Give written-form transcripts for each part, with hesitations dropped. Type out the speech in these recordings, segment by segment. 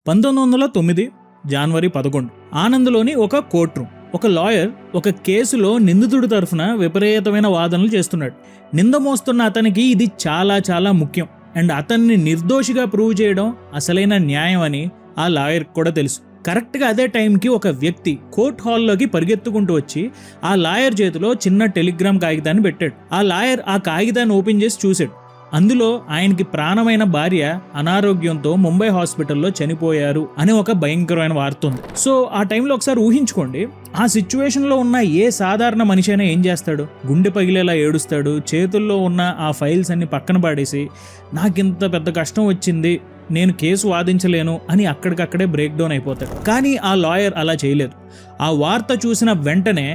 1909 జనవరి 11 ఆనంద్లోని ఒక court room. ఒక lawyer ఒక కేసులో నిందితుడి తరఫున విపరీతమైన వాదనలు చేస్తున్నాడు. నింద మోస్తున్న అతనికి ఇది చాలా చాలా ముఖ్యం అండ్ అతన్ని నిర్దోషిగా ప్రూవ్ చేయడం అసలైన న్యాయం అని ఆ లాయర్ కూడా తెలుసు. కరెక్ట్గా అదే టైంకి ఒక వ్యక్తి కోర్ట్ హాల్లోకి పరిగెత్తుకుంటూ వచ్చి ఆ లాయర్ చేతిలో చిన్న టెలిగ్రామ్ కాగితాన్ని పెట్టాడు. ఆ లాయర్ ఆ కాగితాన్ని ఓపెన్ చేసి చూశాడు. అందులో ఆయనకి ప్రాణమైన భార్య అనారోగ్యంతో ముంబై హాస్పిటల్లో చనిపోయారు అని ఒక భయంకరమైన వార్త ఉంది. సో ఆ టైంలో ఒకసారి ఊహించుకోండి, ఆ సిచ్యువేషన్లో ఉన్న ఏ సాధారణ మనిషి అయినా ఏం చేస్తాడు? గుండె పగిలేలా ఏడుస్తాడు, చేతుల్లో ఉన్న ఆ ఫైల్స్ అన్ని పక్కన పాడేసి నాకింత పెద్ద కష్టం వచ్చింది, నేను కేసు వాదించలేను అని అక్కడికక్కడే బ్రేక్ డౌన్ అయిపోతాడు. కానీ ఆ లాయర్ అలా చేయలేదు. ఆ వార్త చూసిన వెంటనే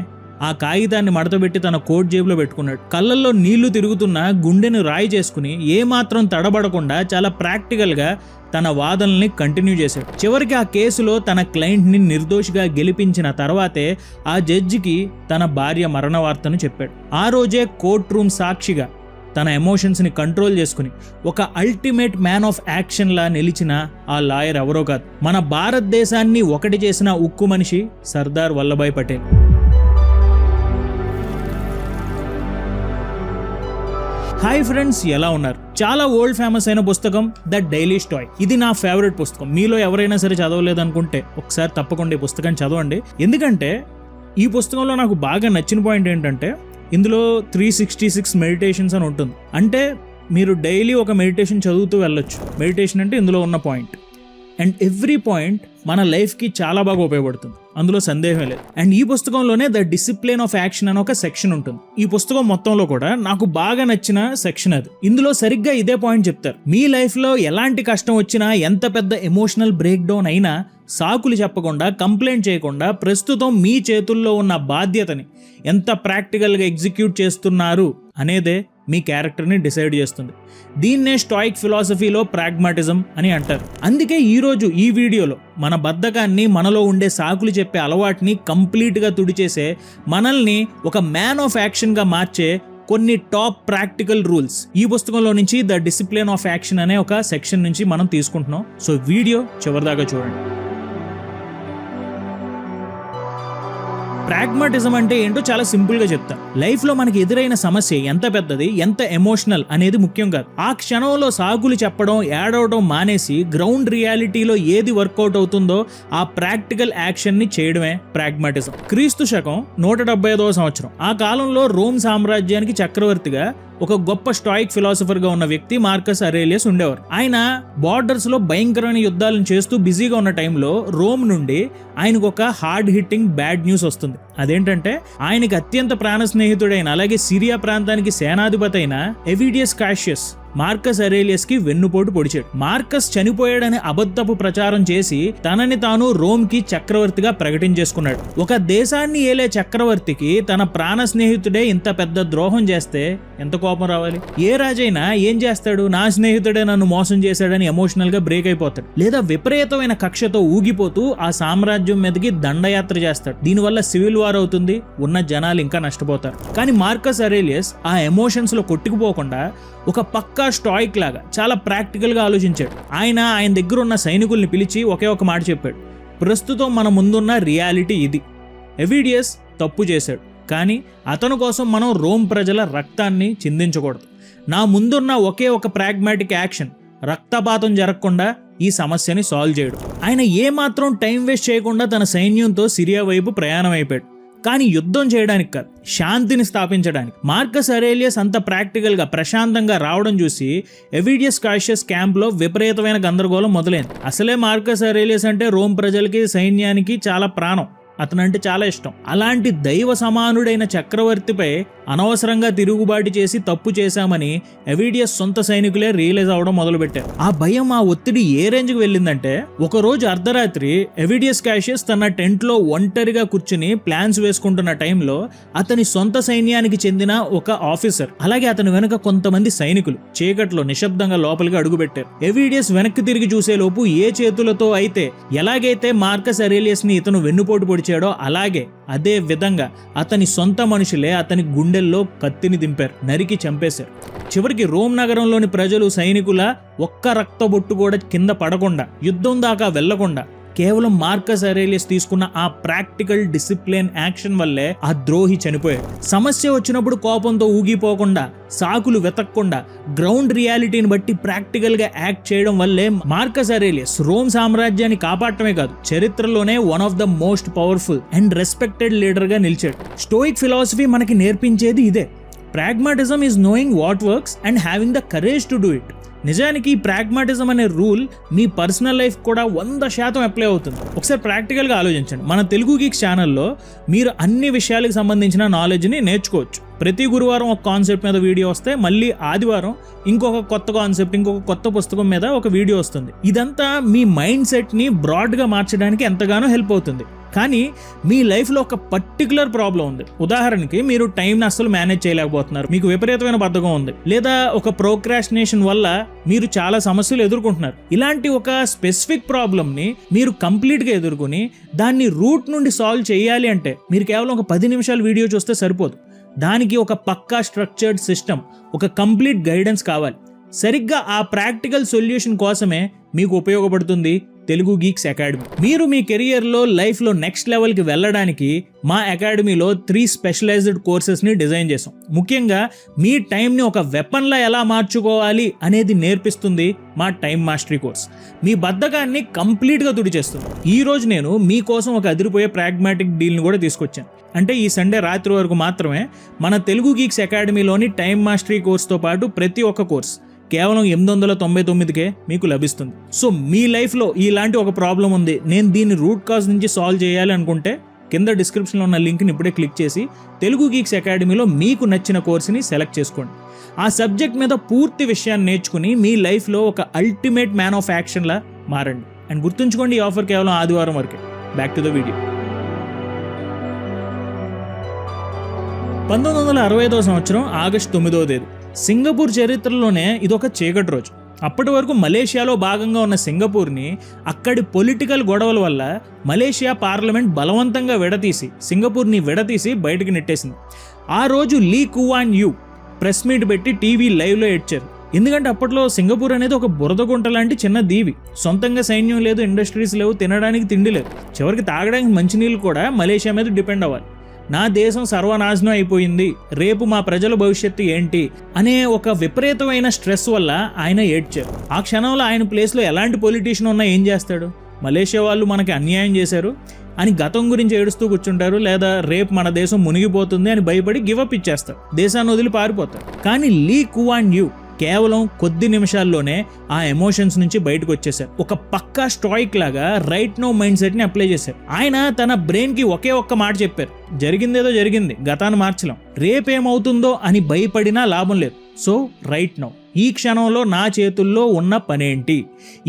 ఆ కాగితాన్ని మడతబెట్టి తన కోట్ జేబులో పెట్టుకున్నాడు. కళ్ళల్లో నీళ్లు తిరుగుతున్న గుండెను రాయి చేసుకుని ఏమాత్రం తడబడకుండా చాలా ప్రాక్టికల్గా తన వాదనల్ని కంటిన్యూ చేశాడు. చివరికి ఆ కేసులో తన క్లయింట్ని నిర్దోషిగా గెలిపించిన తర్వాతే ఆ జడ్జికి తన భార్య మరణ వార్తను చెప్పాడు. ఆ రోజే కోర్ట్ రూమ్ సాక్షిగా తన ఎమోషన్స్ని కంట్రోల్ చేసుకుని ఒక అల్టిమేట్ మ్యాన్ ఆఫ్ యాక్షన్లా నిలిచిన ఆ లాయర్ ఎవరో కాదు, మన భారతదేశాన్ని ఒకటి చేసిన ఉక్కు మనిషి సర్దార్ వల్లభాయ్ పటేల్. హాయ్ ఫ్రెండ్స్, ఎలా ఉన్నారు? చాలా ఓల్డ్ ఫేమస్ అయిన పుస్తకం ద డైలీ స్టాయ్. ఇది నా ఫేవరెట్ పుస్తకం. మీలో ఎవరైనా సరే చదవలేదనుకుంటే ఒకసారి తప్పకుండా ఈ పుస్తకాన్ని చదవండి. ఎందుకంటే ఈ పుస్తకంలో నాకు బాగా నచ్చిన పాయింట్ ఏంటంటే ఇందులో 366 మెడిటేషన్స్ అని ఉంటుంది. అంటే మీరు డైలీ ఒక మెడిటేషన్ చదువుతూ వెళ్ళొచ్చు. మెడిటేషన్ అంటే ఇందులో ఉన్న పాయింట్. అండ్ ఎవ్రీ పాయింట్ మన లైఫ్కి చాలా బాగా ఉపయోగపడుతుంది, అందులో సందేహం లేదు. అండ్ ఈ పుస్తకంలోనే ద డిసిప్లిన్ ఆఫ్ యాక్షన్ అని ఒక సెక్షన్ ఉంటుంది. ఈ పుస్తకం మొత్తంలో కూడా నాకు బాగా నచ్చిన సెక్షన్ అది. ఇందులో సరిగ్గా ఇదే పాయింట్ చెప్తారు. మీ లైఫ్లో ఎలాంటి కష్టం వచ్చినా, ఎంత పెద్ద ఎమోషనల్ బ్రేక్ డౌన్ అయినా సాకులు చెప్పకుండా, కంప్లైంట్ చేయకుండా ప్రస్తుతం మీ చేతుల్లో ఉన్న బాధ్యతని ఎంత ప్రాక్టికల్గా ఎగ్జిక్యూట్ చేస్తున్నారు అనేదే మీ క్యారెక్టర్ని డిసైడ్ చేస్తుంది. దీన్నే స్టాయిక్ ఫిలాసఫీలో ప్రాగ్మాటిజం అని అంటారు. అందుకే ఈరోజు ఈ వీడియోలో మన బద్ధకాన్ని, మనలో ఉండే సాకులు చెప్పే అలవాటుని కంప్లీట్గా తుడిచేసే, మనల్ని ఒక మ్యాన్ ఆఫ్ యాక్షన్గా మార్చే కొన్ని టాప్ ప్రాక్టికల్ రూల్స్ ఈ పుస్తకంలో నుంచి ద డిసిప్లిన్ ఆఫ్ యాక్షన్ అనే ఒక సెక్షన్ నుంచి మనం తీసుకుంటున్నాం. సో వీడియో చివరిదాకా చూడండి. ప్రాగ్మాటిజం అంటే ఏంటో చాలా సింపుల్గా చెప్తాను. లైఫ్లో మనకి ఎదురైన సమస్య ఎంత పెద్దది, ఎంత ఎమోషనల్ అనేది ముఖ్యం కాదు. ఆ క్షణంలో సాగులు చెప్పడం, ఏడవడం మానేసి గ్రౌండ్ రియాలిటీలో ఏది వర్కౌట్ అవుతుందో ఆ ప్రాక్టికల్ యాక్షన్ని చేయడమే ప్రాగ్మాటిజం. క్రీస్తు శకం 175వ సంవత్సరం. ఆ కాలంలో రోమ్ సామ్రాజ్యానికి చక్రవర్తిగా ఒక గొప్ప స్టాయిక్ ఫిలాసఫర్గా ఉన్న వ్యక్తి మార్కస్ అరేలియస్ ఉండేవారు. ఆయన బార్డర్స్లో భయంకరమైన యుద్ధాలను చేస్తూ బిజీగా ఉన్న టైంలో రోమ్ నుండి ఆయనకు ఒక హార్డ్ హిట్టింగ్ బ్యాడ్ న్యూస్ వస్తుంది. అదేంటంటే ఆయనకి అత్యంత ప్రాణ స్నేహితుడైన, అలాగే సిరియా ప్రాంతానికి సేనాధిపతి అయిన ఎవిడియస్ కాషియస్ మార్కస్ అరేలియస్ కి వెన్నుపోటు పొడిచాడు. మార్కస్ చనిపోయాడని అబద్ధపు ప్రచారం చేసి తనని తాను రోమ్ కి చక్రవర్తిగా ప్రకటించేసుకున్నాడు. ఒక దేశాన్ని ఏలే చక్రవర్తికి తన ప్రాణ స్నేహితుడే ఇంత పెద్ద ద్రోహం చేస్తే ఎంత కోపం రావాలి? ఏ రాజైనా ఏం చేస్తాడు? నా స్నేహితుడే నన్ను మోసం చేశాడని ఎమోషనల్ గా బ్రేక్ అయిపోతాడు, లేదా విపరీతమైన కక్షతో ఊగిపోతూ ఆ సామ్రాజ్యం మీదకి దండయాత్ర చేస్తాడు. దీనివల్ల సివిల్ వార్ అవుతుంది, ఉన్న జనాలు ఇంకా నష్టపోతారు. కానీ మార్కస్ అరేలియస్ ఆ ఎమోషన్స్ లో కొట్టుకుపోకుండా ఒక పక్కా స్టాయిక్ లాగా చాలా ప్రాక్టికల్గా ఆలోచించాడు. ఆయన దగ్గర ఉన్న సైనికుల్ని పిలిచి ఒకే ఒక మాట చెప్పాడు: ప్రస్తుతం మన ముందున్న రియాలిటీ ఇది. ఎవిడియస్ తప్పు చేశాడు, కానీ అతని కోసం మనం రోమ్ ప్రజల రక్తాన్ని చిందించకూడదు. నా ముందున్న ఒకే ఒక ప్రాగ్మాటిక్ యాక్షన్ రక్తపాతం జరగకుండా ఈ సమస్యని సాల్వ్ చేయడం. ఆయన ఏమాత్రం టైం వేస్ట్ చేయకుండా తన సైన్యంతో సిరియా వైపు ప్రయాణం అయిపోయాడు. కానీ యుద్ధం చేయడానికి కాదు, శాంతిని స్థాపించడానికి. మార్కస్ అరేలియస్ అంత ప్రాక్టికల్గా, ప్రశాంతంగా రావడం చూసి ఎవిడియస్ కాషియస్ క్యాంప్లో విపరీతమైన గందరగోళం మొదలైంది. అసలే మార్కస్ అరేలియస్ అంటే రోమ్ ప్రజలకి, సైన్యానికి చాలా ప్రాణం, అతనంటే చాలా ఇష్టం. అలాంటి దైవ సమానుడైన చక్రవర్తిపై అనవసరంగా తిరుగుబాటు చేసి తప్పు చేశామని ఎవిడియస్ సొంత సైనికులే రియలైజ్ అవడం మొదలుపెట్టారు. ఆ భయం, ఆ ఒత్తిడి ఏ రేంజ్కి వెళ్ళిందంటే ఒకరోజు అర్ధరాత్రి ఎవిడియస్ కాషియస్ తన టెంట్లో ఒంటరిగా కూర్చుని ప్లాన్స్ వేసుకుంటున్న టైంలో అతని సొంత సైన్యానికి చెందిన ఒక ఆఫీసర్, అలాగే అతని వెనుక కొంతమంది సైనికులు చీకట్లో నిశ్శబ్దంగా లోపలికి అడుగుపెట్టారు. ఎవిడియస్ వెనక్కి తిరిగి చూసేలోపు ఏ చేతులతో అయితే ఎలాగైతే మార్కస్ అరేలియస్ ని ఇతను వెన్నుపోటు పొడిచాడో కాల్చాడో అలాగే అదే విధంగా అతని సొంత మనుషులే అతని గుండెల్లో కత్తిని దింపారు, నరికి చంపేశారు. చివరికి రోమ్ నగరంలోని ప్రజలు సైనికుల ఒక్క రక్తబొట్టు కూడా కింద పడకుండా, యుద్ధం దాకా వెళ్లకుండా కేవలం మార్కస్ అరేలియస్ తీసుకున్న ఆ ప్రాక్టికల్ డిసిప్లిన్ యాక్షన్ వల్లే ఆ ద్రోహి చనిపోయాడు. సమస్య వచ్చినప్పుడు కోపంతో ఊగిపోకుండా, సాకులు వెతక్కుండా, గ్రౌండ్ రియాలిటీని బట్టి ప్రాక్టికల్ గా యాక్ట్ చేయడం వల్లే మార్కస్ అరేలియస్ రోమ్ సామ్రాజ్యాన్ని కాపాడటమే కాదు, చరిత్రలోనే one of the most powerful and respected leader గా నిలిచాడు. స్టోయిక్ ఫిలాసఫీ మనకి నేర్పించేది ఇదే. Pragmatism is knowing what works and having the courage to do it. నిజానికి ఈ ప్రాగ్మాటిజం అనే రూల్ మీ పర్సనల్ లైఫ్ కూడా 100% అప్లై అవుతుంది. ఒకసారి ప్రాక్టికల్గా ఆలోచించండి. మన తెలుగు గీక్స్ ఛానల్లో మీరు అన్ని విషయాలకు సంబంధించిన నాలెడ్జ్ని నేర్చుకోవచ్చు. ప్రతి గురువారం ఒక కాన్సెప్ట్ మీద వీడియో వస్తే, మళ్ళీ ఆదివారం ఇంకొక కొత్త కాన్సెప్ట్, ఇంకొక కొత్త పుస్తకం మీద ఒక వీడియో వస్తుంది. ఇదంతా మీ మైండ్ సెట్ని బ్రాడ్గా మార్చడానికి ఎంతగానో హెల్ప్ అవుతుంది. కానీ మీ లైఫ్లో ఒక పర్టికులర్ ప్రాబ్లం ఉంది. ఉదాహరణకి మీరు టైంని అస్సలు మేనేజ్ చేయలేకపోతున్నారు, మీకు విపరీతమైన బద్ధకం ఉంది, లేదా ఒక ప్రోక్రాస్టినేషన్ వల్ల మీరు చాలా సమస్యలు ఎదుర్కొంటున్నారు. ఇలాంటి ఒక స్పెసిఫిక్ ప్రాబ్లమ్ని మీరు కంప్లీట్గా ఎదుర్కొని దాన్ని రూట్ నుండి సాల్వ్ చేయాలి అంటే మీరు కేవలం ఒక 10 నిమిషాలు వీడియో చూస్తే సరిపోదు. దానికి ఒక పక్కా స్ట్రక్చర్డ్ సిస్టమ్, ఒక కంప్లీట్ గైడెన్స్ కావాలి. సరిగ్గా ఆ ప్రాక్టికల్ సొల్యూషన్ కోసమే మీకు ఉపయోగపడుతుంది తెలుగు గీక్స్ అకాడమీ. మీరు మీ కెరియర్లో, లైఫ్లో నెక్స్ట్ లెవెల్కి వెళ్ళడానికి మా అకాడమీలో 3 స్పెషలైజ్డ్ కోర్సెస్ని డిజైన్ చేసాం. ముఖ్యంగా మీ టైంని ఒక వెపన్లా ఎలా మార్చుకోవాలి అనేది నేర్పిస్తుంది మా టైం మాస్టరీ కోర్స్. మీ బద్ధకాన్ని కంప్లీట్గా తుడిచేస్తుంది. ఈరోజు నేను మీకోసం ఒక అదిరిపోయే ప్రాగ్మాటిక్ డీల్ని కూడా తీసుకొచ్చాను. అంటే ఈ సండే రాత్రి వరకు మాత్రమే మన తెలుగు గీక్స్ అకాడమీలోని టైం మాస్టరీ కోర్స్తో పాటు ప్రతి ఒక్క కోర్స్ కేవలం 899కే మీకు లభిస్తుంది. సో మీ లైఫ్లో ఇలాంటి ఒక ప్రాబ్లం ఉంది, నేను దీన్ని రూట్ కాజ్ నుంచి సాల్వ్ చేయాలి అనుకుంటే కింద డిస్క్రిప్షన్లో ఉన్న లింక్ని ఇప్పుడే క్లిక్ చేసి తెలుగు గీక్స్ అకాడమీలో మీకు నచ్చిన కోర్సుని సెలెక్ట్ చేసుకోండి. ఆ సబ్జెక్ట్ మీద పూర్తి విషయాన్ని నేర్చుకుని మీ లైఫ్లో ఒక అల్టిమేట్ మ్యాన్ ఆఫ్ యాక్షన్లా మారండి. అండ్ గుర్తుంచుకోండి, ఈ ఆఫర్ కేవలం ఆదివారం వరకే. Back to the video. 1965 సంవత్సరం ఆగస్టు 9వ తేదీ సింగపూర్ చరిత్రలోనే ఇదొక చీకటి రోజు. అప్పటి వరకు మలేషియాలో భాగంగా ఉన్న సింగపూర్ని అక్కడి పొలిటికల్ గొడవల వల్ల మలేషియా పార్లమెంట్ బలవంతంగా సింగపూర్ని విడతీసి బయటకు నెట్టేసింది. ఆ రోజు లీ కువాన్ యూ ప్రెస్ మీట్ పెట్టి టీవీ లైవ్లో ఏడ్చారు. ఎందుకంటే అప్పట్లో సింగపూర్ అనేది ఒక బురద గుంట లాంటి చిన్న దీవి. సొంతంగా సైన్యం లేదు, ఇండస్ట్రీస్ లేవు, తినడానికి తిండి లేదు, చివరికి తాగడానికి మంచినీళ్ళు కూడా మలేషియా మీద డిపెండ్ అవ్వాలి. నా దేశం సర్వనాశనం అయిపోయింది, రేపు మా ప్రజల భవిష్యత్తు ఏంటి అనే ఒక విపరీతమైన స్ట్రెస్ వల్ల ఆయన ఏడ్చారు. ఆ క్షణంలో ఆయన ప్లేస్లో ఎలాంటి పొలిటీషియన్ ఉన్నా ఏం చేస్తాడు? మలేషియా వాళ్ళు మనకి అన్యాయం చేశారు అని గతం గురించి ఏడుస్తూ కూర్చుంటారు, లేదా రేపు మన దేశం మునిగిపోతుంది అని భయపడి గివప్ ఇచ్చేస్తారు, దేశాన్ని వదిలి పారిపోతారు. కానీ లీ కువాన్ యూ కేవలం కొద్ది నిమిషాల్లోనే ఆ ఎమోషన్స్ నుంచి బయటకు వచ్చేసారు. ఒక పక్కా స్టాయిక్ లాగా రైట్ నో మైండ్ సెట్ ని అప్లై చేశారు. ఆయన తన బ్రెయిన్ కి ఒకే ఒక్క మాట చెప్పారు, జరిగిందేదో జరిగింది, గతాన్ని మార్చలేం, రేపేమవుతుందో అని భయపడినా లాభం లేదు. సో రైట్ నౌ, ఈ క్షణంలో నా చేతుల్లో ఉన్న పనేంటి?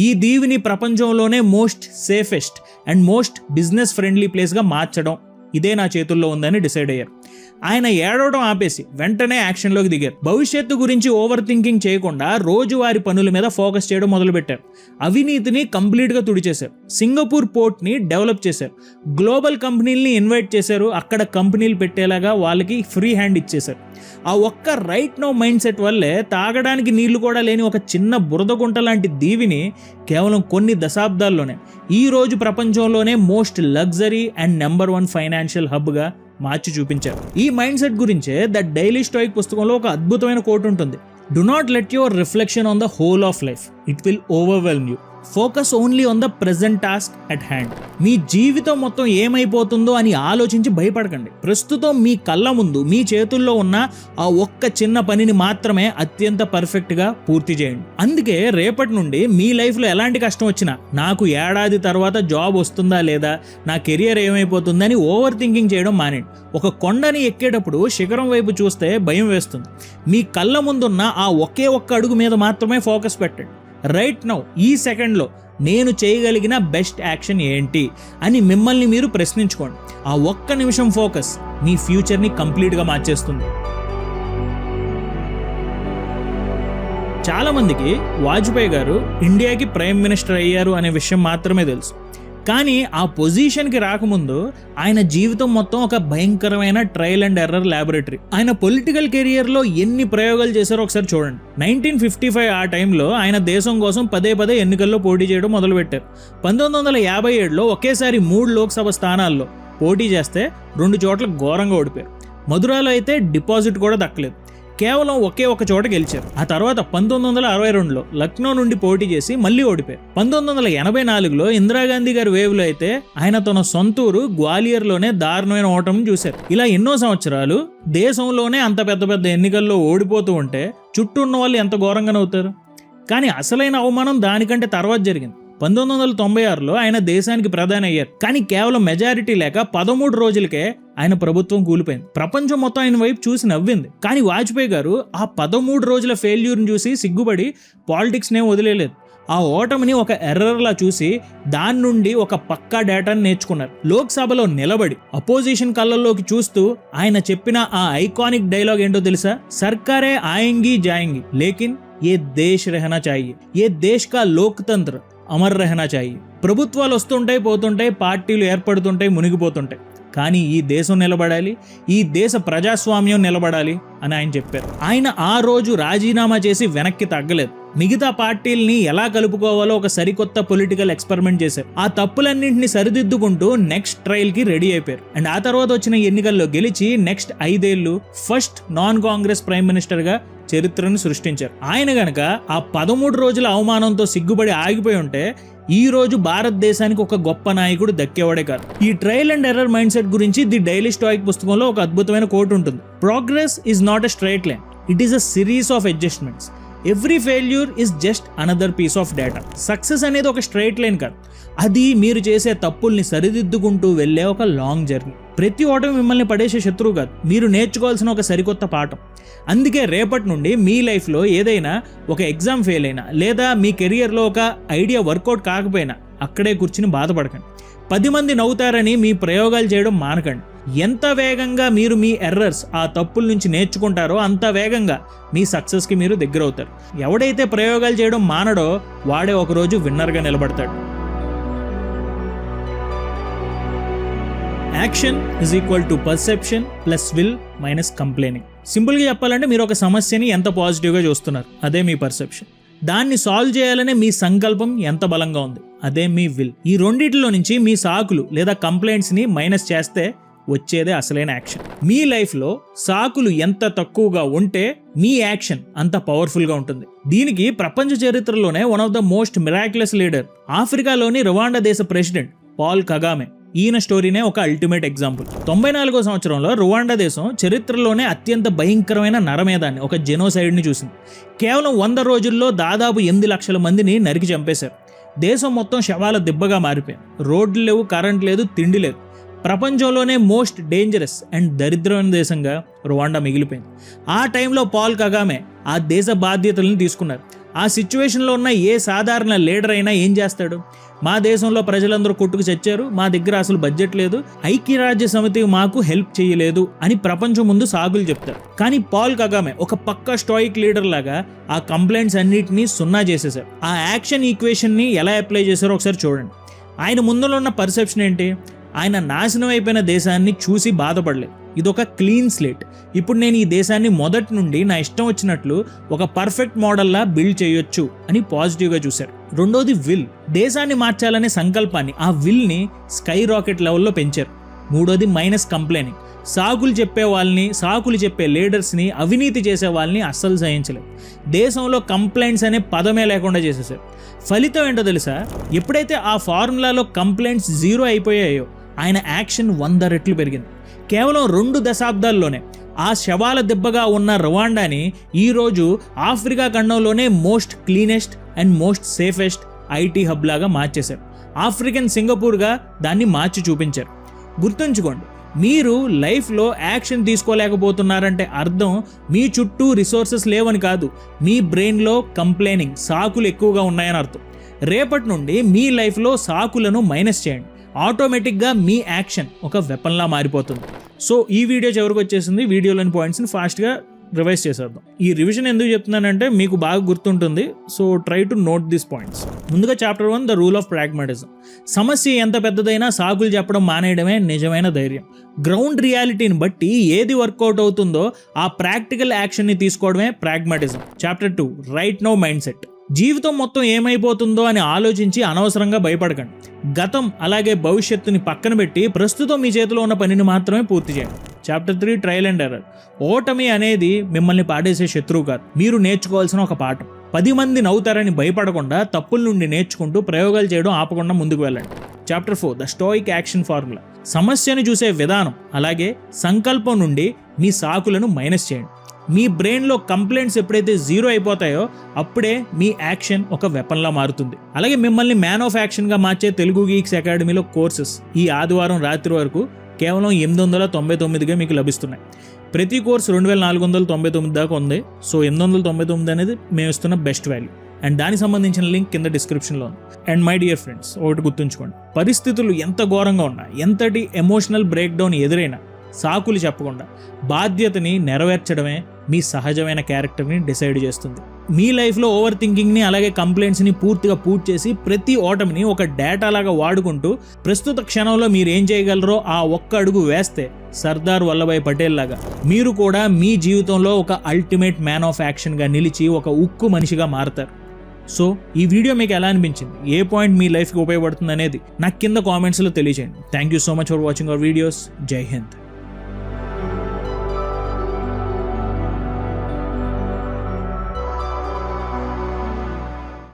ఈ దీవిని ప్రపంచంలోనే most safest and most business friendly ప్లేస్గా మార్చడం, ఇదే నా చేతుల్లో ఉందని డిసైడ్ అయ్యారు. ఆయన ఏడవడం ఆపేసి వెంటనే యాక్షన్లోకి దిగారు. భవిష్యత్తు గురించి ఓవర్ థింకింగ్ చేయకుండా రోజువారి పనుల మీద ఫోకస్ చేయడం మొదలుపెట్టారు. అవినీతిని కంప్లీట్గా తుడిచేశారు. సింగపూర్ పోర్ట్ని డెవలప్ చేశారు. గ్లోబల్ కంపెనీల్ని ఇన్వైట్ చేశారు. అక్కడ కంపెనీలు పెట్టేలాగా వాళ్ళకి ఫ్రీ హ్యాండ్ ఇచ్చేశారు. ఆ ఒక్క రైట్ నో మైండ్ సెట్ వల్లే తాగడానికి నీళ్లు కూడా లేని ఒక చిన్న బురద గుంట లాంటి దీవిని కేవలం కొన్ని దశాబ్దాల్లోనే ఈ రోజు ప్రపంచంలోనే most luxury and number 1 financial హబ్గా మార్చి చూపించారు. ఈ మైండ్ సెట్ గురించే ద డైలీ స్టోయిక్ పుస్తకంలో ఒక అద్భుతమైన కోట్ ఉంటుంది. Do not let your reflection on the whole of life, it will overwhelm you. Focus only on the present task at hand. మీ జీవితం మొత్తం ఏమైపోతుందో అని ఆలోచించి భయపడకండి. ప్రస్తుతం మీ కళ్ళ ముందు మీ చేతుల్లో ఉన్న ఆ ఒక్క చిన్న పనిని మాత్రమే అత్యంత పర్ఫెక్ట్గా పూర్తి చేయండి. అందుకే రేపటి నుండి మీ లైఫ్లో ఎలాంటి కష్టం వచ్చినా, నాకు ఏడాది తర్వాత జాబ్ వస్తుందా లేదా, నా కెరియర్ ఏమైపోతుందని ఓవర్ థింకింగ్ చేయడం మానేయండి. ఒక కొండని ఎక్కేటప్పుడు శిఖరం వైపు చూస్తే భయం వేస్తుంది. మీ కళ్ళ ముందున్న ఆ ఒకే ఒక్క అడుగు మీద మాత్రమే ఫోకస్ పెట్టండి. రైట్ నౌ, ఈ సెకండ్లో నేను చేయగలిగిన బెస్ట్ యాక్షన్ ఏంటి అని మిమ్మల్ని మీరు ప్రశ్నించుకోండి. ఆ ఒక్క నిమిషం ఫోకస్ మీ ఫ్యూచర్ని కంప్లీట్గా మార్చేస్తుంది. చాలామందికి వాజ్పేయి గారు ఇండియాకి ప్రైమ్ మినిస్టర్ అయ్యారు అనే విషయం మాత్రమే తెలుసు. కానీ ఆ పొజిషన్కి రాకముందు ఆయన జీవితం మొత్తం ఒక భయంకరమైన ట్రయల్ అండ్ ఎర్రర్ ల్యాబొరేటరీ. ఆయన పొలిటికల్ కెరియర్లో ఎన్ని ప్రయోగాలు చేశారో ఒకసారి చూడండి. 1955 ఆ టైంలో ఆయన దేశం కోసం పదే ఎన్నికల్లో పోటీ చేయడం మొదలుపెట్టారు. 1957లో ఒకేసారి 3 లోక్సభ స్థానాల్లో పోటీ చేస్తే 2 చోట్ల ఘోరంగా ఓడిపోయారు. మధురాలో అయితే డిపాజిట్ కూడా దక్కలేదు. కేవలం ఒకే ఒక చోట గెలిచారు. ఆ తర్వాత 1962లో లక్నో నుండి పోటీ చేసి మళ్ళీ ఓడిపోయారు. 1984లో ఇందిరాగాంధీ గారి వేవ్లో అయితే ఆయన తన సొంతూరు గ్వాలియర్లోనే దారుణమైన ఓటమి చూశారు. ఇలా ఎన్నో సంవత్సరాలు దేశంలోనే అంత పెద్ద ఎన్నికల్లో ఓడిపోతూ ఉంటే చుట్టూ ఉన్న వాళ్ళు ఎంత ఘోరంగానవుతారు. కానీ అసలైన అవమానం దానికంటే తర్వాత జరిగింది. 1996లో ఆయన దేశానికి ప్రధాని అయ్యారు. కానీ కేవలం మెజారిటీ లేక 13 రోజులకే ఆయన ప్రభుత్వం కూలిపోయింది. ప్రపంచం మొత్తం ఆయన వైపు చూసి నవ్వింది. కానీ వాజ్పేయి గారు ఆ 13 రోజుల ఫెయిల్యూర్ని చూసి సిగ్గుపడి పాలిటిక్స్నే వదిలేలేదు. ఆ ఓటమిని ఒక ఎర్రర్లా చూసి దాని నుండి ఒక పక్కా డేటాను నేర్చుకున్నారు. లోక్సభలో నిలబడి అపోజిషన్ కళ్ళల్లోకి చూస్తూ ఆయన చెప్పిన ఆ ఐకానిక్ డైలాగ్ ఏంటో తెలుసా? సర్కారే ఆయేంగి జాయేంగి లేకిన్ ఏ దేశ్ రహనా చాహియే, ఏ దేశ్ కా లోక్తంత్ర అమర్ రహనా చాహియే. ప్రభుత్వాలు వస్తుంటాయి, పోతుంటాయి, పార్టీలు ఏర్పడుతుంటాయి, మునిగిపోతుంటాయి. కానీ ఈ దేశం నిలబడాలి, ఈ దేశ ప్రజాస్వామ్యం నిలబడాలి అని ఆయన చెప్పారు. ఆయన ఆ రోజు రాజీనామా చేసి వెనక్కి తగ్గలేదు. మిగతా పార్టీల్ని ఎలా కలుపుకోవాలో ఒక సరికొత్త పొలిటికల్ ఎక్స్పెరిమెంట్ చేశారు. ఆ తప్పులన్నింటినీ సరిదిద్దుకుంటూ నెక్స్ట్ ట్రయల్ కి రెడీ అయిపోయారు. అండ్ ఆ తర్వాత వచ్చిన ఎన్నికల్లో గెలిచి నెక్స్ట్ 5 ఏళ్లు first non Congress prime minister గా చరిత్రను సృష్టించారు. ఆయన గనక ఆ 13 రోజుల అవమానంతో సిగ్గుపడి ఆగిపోయి ఉంటే ఈ రోజు భారతదేశానికి ఒక గొప్ప నాయకుడు దక్కేవాడే కాదు. ఈ trial and error mind set గురించి ది డైలీ స్టాయిక్ పుస్తకంలో ఒక అద్భుతమైన కోట్ ఉంటుంది. Progress is not a straight line, it is a series of adjustments. Every failure is just another piece of data. Success అనేది ఒక స్ట్రైట్ లైన్ కాదు, అది మీరు చేసే తప్పుల్ని సరిదిద్దుకుంటూ వెళ్ళే ఒక లాంగ్ జర్నీ. ప్రతి ఓటమి మిమ్మల్ని పడేసే శత్రువు కాదు, మీరు నేర్చుకోవాల్సిన ఒక సరికొత్త పాఠం. అందుకే రేపటి నుండి మీ లైఫ్లో ఏదైనా ఒక ఎగ్జామ్ ఫెయిల్ అయినా లేదా మీ కెరియర్లో ఒక ఐడియా వర్కౌట్ కాకపోయినా అక్కడే కూర్చుని బాధపడకండి. 10 మంది నవ్వుతారని మీ ప్రయోగాలు చేయడం మానకండి. ఎంత వేగంగా మీరు మీ ఎర్రర్స్, ఆ తప్పుల నుంచి నేర్చుకుంటారో అంత వేగంగా మీ సక్సెస్కి మీరు దగ్గర అవుతారు. ఎవడైతే ప్రయోగాలు చేయడం మానడో వాడే ఒకరోజు విన్నర్గా నిలబడతాడు. Action is equal to perception plus will minus complaining. సింపుల్గా చెప్పాలంటే మీరు ఒక సమస్యని ఎంత పాజిటివ్గా చూస్తున్నారు, అదే మీ పర్సెప్షన్. దాన్ని సాల్వ్ చేయాలనే మీ సంకల్పం ఎంత బలంగా ఉంది, అదే మీ విల్. ఈ రెండిటిలో నుంచి మీ సాకులు లేదా కంప్లైంట్స్ని మైనస్ చేస్తే వచ్చేదే అసలైన యాక్షన్. మీ లైఫ్లో సాకులు ఎంత తక్కువగా ఉంటే మీ యాక్షన్ అంత పవర్ఫుల్గా ఉంటుంది. దీనికి ప్రపంచ చరిత్రలోనే one of the most miraculous leader, ఆఫ్రికాలోని రువాండా దేశ ప్రెసిడెంట్ పాల్ కగామే. ఈయన స్టోరీనే ఒక అల్టిమేట్ ఎగ్జాంపుల్. 94వ సంవత్సరంలో రువాండా దేశం చరిత్రలోనే అత్యంత భయంకరమైన నరమేధాన్ని, ఒక జెనోసైడ్ని చూసింది. కేవలం 100 రోజుల్లో దాదాపు 8 లక్షల మందిని నరికి చంపేశారు. దేశం మొత్తం శవాల దిబ్బగా మారిపోయింది. రోడ్లు లేవు, కరెంట్ లేదు, తిండి లేదు. ప్రపంచంలోనే మోస్ట్ డేంజరస్ అండ్ దరిద్రమైన దేశంగా రువాండా మిగిలిపోయింది. ఆ టైంలో పాల్ కగామే ఆ దేశ బాధ్యతలను తీసుకున్నారు. ఆ సిచ్యువేషన్లో ఉన్న ఏ సాధారణ లీడర్ అయినా ఏం చేస్తాడు? మా దేశంలో ప్రజలందరూ కొట్టుకు చచ్చారు, మా దగ్గర అసలు బడ్జెట్ లేదు, ఐక్యరాజ్య సమితి మాకు హెల్ప్ చేయలేదు అని ప్రపంచం ముందు సాగులు చెప్తారు. కానీ పాల్ కగామే ఒక పక్కా స్టాయిక్ లీడర్ లాగా ఆ కంప్లైంట్స్ అన్నిటినీ సున్నా చేసేశారు. ఆ యాక్షన్ ఈక్వేషన్ని ఎలా అప్లై చేశారో ఒకసారి చూడండి. ఆయన ముందులో ఉన్న పర్సెప్షన్ ఏంటి? ఆయన నాశనం అయిపోయిన దేశాన్ని చూసి బాధపడలేదు. ఇదొక క్లీన్ స్లేట్. ఇప్పుడు నేను ఈ దేశాన్ని మొదటి నుండి నా ఇష్టం వచ్చినట్లు ఒక పర్ఫెక్ట్ మోడల్లా బిల్డ్ చేయొచ్చు అని పాజిటివ్గా చూశారు. రెండోది విల్. దేశాన్ని మార్చాలనే సంకల్పాన్ని, ఆ విల్ని స్కై రాకెట్ లెవెల్లో పెంచారు. మూడోది మైనస్ కంప్లైనింగ్. సాకులు చెప్పే వాళ్ళని, సాకులు చెప్పే లీడర్స్ని, అవినీతి చేసే వాళ్ళని అస్సలు సహించలేదు. దేశంలో కంప్లైంట్స్ అనే పదమే లేకుండా చేసేసారు. ఫలితం ఏంటో తెలుసా? ఎప్పుడైతే ఆ ఫార్ములాలో కంప్లైంట్స్ 0 అయిపోయాయో ఆయన యాక్షన్ 100 రెట్లు పెరిగింది. కేవలం 2 దశాబ్దాల్లోనే ఆ శవాల దెబ్బగా ఉన్న రువాండాని ఈరోజు ఆఫ్రికా ఖండంలోనే most cleanest and most safest IT hub లాగా మార్చేశారు. ఆఫ్రికన్ సింగపూర్గా దాన్ని మార్చి చూపించారు. గుర్తుంచుకోండి, మీరు లైఫ్లో యాక్షన్ తీసుకోలేకపోతున్నారంటే అర్థం మీ చుట్టూ రిసోర్సెస్ లేవని కాదు, మీ బ్రెయిన్లో కంప్లైనింగ్, సాకులు ఎక్కువగా ఉన్నాయని అర్థం. రేపటి నుండి మీ లైఫ్లో సాకులను మైనస్ చేయండి. ఆటోమేటిక్గా మీ యాక్షన్ ఒక వెపన్లా మారిపోతుంది. సో ఈ వీడియో చివరికి వచ్చేసింది. వీడియోలోని పాయింట్స్ని ఫాస్ట్గా రివైజ్ చేసేద్దాం. ఈ రివిజన్ ఎందుకు చెప్తున్నానంటే మీకు బాగా గుర్తుంటుంది, so try to note this points. ముందుగా chapter 1 the rule of pragmatism. సమస్య ఎంత పెద్దదైనా సాకులు చెప్పడం మానేయడమే నిజమైన ధైర్యం. గ్రౌండ్ రియాలిటీని బట్టి ఏది వర్కౌట్ అవుతుందో ఆ ప్రాక్టికల్ యాక్షన్ని తీసుకోవడమే pragmatism. Chapter 2 right now mind set. జీవితం మొత్తం ఏమైపోతుందో అని ఆలోచించి అనవసరంగా భయపడకండి. గతం అలాగే భవిష్యత్తుని పక్కన పెట్టి ప్రస్తుతం మీ చేతిలో ఉన్న పనిని మాత్రమే పూర్తి చేయండి. Chapter 3 trial and error. ఓటమి అనేది మిమ్మల్ని పాడేసే శత్రువు కాదు, మీరు నేర్చుకోవాల్సిన ఒక పాఠం. 10 మంది నవ్వుతారని భయపడకుండా తప్పుల నుండి నేర్చుకుంటూ ప్రయోగాలు చేయడం ఆపకుండా ముందుకు వెళ్ళండి. Chapter 4 the stoic action formula. సమస్యను చూసే విధానం అలాగే సంకల్పం నుండి మీ సాకులను మైనస్ చేయండి. మీ బ్రెయిన్లో కంప్లైంట్స్ ఎప్పుడైతే 0 అయిపోతాయో అప్పుడే మీ యాక్షన్ ఒక వెపన్లా మారుతుంది. అలాగే మిమ్మల్ని మ్యాన్ ఆఫ్ యాక్షన్గా మార్చే తెలుగు గీక్స్ అకాడమీలో కోర్సెస్ ఈ ఆదివారం రాత్రి వరకు కేవలం 899గా మీకు లభిస్తున్నాయి. ప్రతి కోర్స్ 2499 దాకా ఉంది. సో 899 అనేది మేము ఇస్తున్న బెస్ట్ వాల్యూ. అండ్ దానికి సంబంధించిన లింక్ కింద డిస్క్రిప్షన్లో ఉంది. అండ్ మై డియర్ ఫ్రెండ్స్, ఒకటి గుర్తుంచుకోండి, పరిస్థితులు ఎంత ఘోరంగా ఉన్నా, ఎంతటి ఎమోషనల్ బ్రేక్ డౌన్ ఎదురైనా సాకులు చెప్పకుండా బాధ్యతని నెరవేర్చడమే మీ సహజమైన క్యారెక్టర్ని డిసైడ్ చేస్తుంది. మీ లైఫ్లో ఓవర్ థింకింగ్ని అలాగే కంప్లైంట్స్ని పూర్తిగా పూర్తి చేసి ప్రతి ఓటమిని ఒక డేటా లాగా వాడుకుంటూ ప్రస్తుత క్షణంలో మీరు ఏం చేయగలరో ఆ ఒక్క అడుగు వేస్తే సర్దార్ వల్లభాయ్ పటేల్ లాగా మీరు కూడా మీ జీవితంలో ఒక అల్టిమేట్ మ్యాన్ ఆఫ్ యాక్షన్గా నిలిచి ఒక ఉక్కు మనిషిగా మారతారు. సో ఈ వీడియో మీకు ఎలా అనిపించింది, ఏ పాయింట్ మీ లైఫ్కి ఉపయోగపడుతుంది అనేది నాకు కింద కామెంట్స్లో తెలియజేయండి. Thank you so much for watching our videos. జై హింద్.